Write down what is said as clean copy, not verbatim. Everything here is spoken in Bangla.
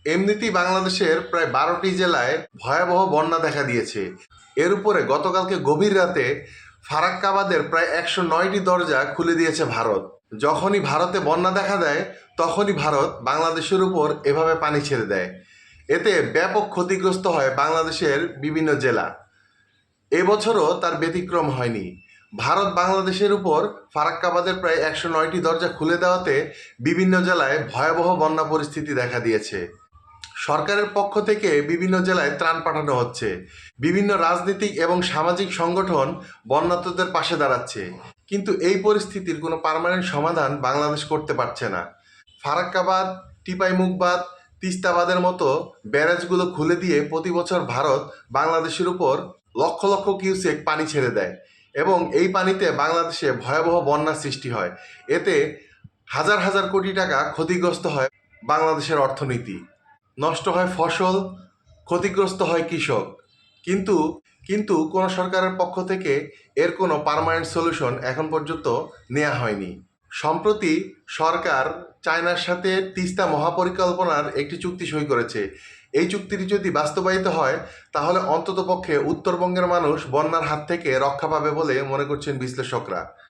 এমনিতেই বাংলাদেশের প্রায় 12টি জেলায় ভয়াবহ বন্যা দেখা দিয়েছে। এর উপরে গতকালকে গভীর রাতে ফারাক্কাবাদের প্রায় 109টি দরজা খুলে দিয়েছে ভারত। যখনই ভারতে বন্যা দেখা দেয় তখনই ভারত বাংলাদেশের উপর এভাবে পানি ছেড়ে দেয়। এতে ব্যাপক ক্ষতিগ্রস্ত হয় বাংলাদেশের বিভিন্ন জেলা। এবছরও তার ব্যতিক্রম হয়নি। ভারত বাংলাদেশের উপর ফারাক্কাবাদের প্রায় 109টি দরজা খুলে দেওয়াতে বিভিন্ন জেলায় ভয়াবহ বন্যা পরিস্থিতি দেখা দিয়েছে। সরকারের পক্ষ থেকে বিভিন্ন জেলায় ত্রাণ পাঠানো হচ্ছে। বিভিন্ন রাজনৈতিক এবং সামাজিক সংগঠন বন্যার্তদের পাশে দাঁড়াচ্ছে। কিন্তু এই পরিস্থিতির কোনো পার্মানেন্ট সমাধান বাংলাদেশ করতে পারছে না। ফারাক্কাবাদ, টিপাইমুখবাদ, তিস্তাবাদের মতো ব্যারেজগুলো খুলে দিয়ে প্রতি বছর ভারত বাংলাদেশের উপর লক্ষ লক্ষ কিউসেক পানি ছেড়ে দেয় এবং এই পানিতে বাংলাদেশে ভয়াবহ বন্যার সৃষ্টি হয়। এতে হাজার হাজার কোটি টাকা ক্ষতিগ্রস্ত হয় বাংলাদেশের অর্থনীতি, নষ্ট হয় ফসল, ক্ষতিগ্রস্ত হয় কৃষক। কিন্তু কিন্তু কোনো সরকারের পক্ষ থেকে এর কোনো পার্মানেন্ট সলিউশন এখন পর্যন্ত নেওয়া হয়নি। সম্প্রতি সরকার চায়নার সাথে তিস্তা মহাপরিকল্পনার একটি চুক্তি সই করেছে। এই চুক্তিটি যদি বাস্তবায়িত হয় তাহলে অন্ততপক্ষে উত্তরবঙ্গের মানুষ বন্যার হাত থেকে রক্ষা পাবে বলে মনে করছেন বিশ্লেষকরা।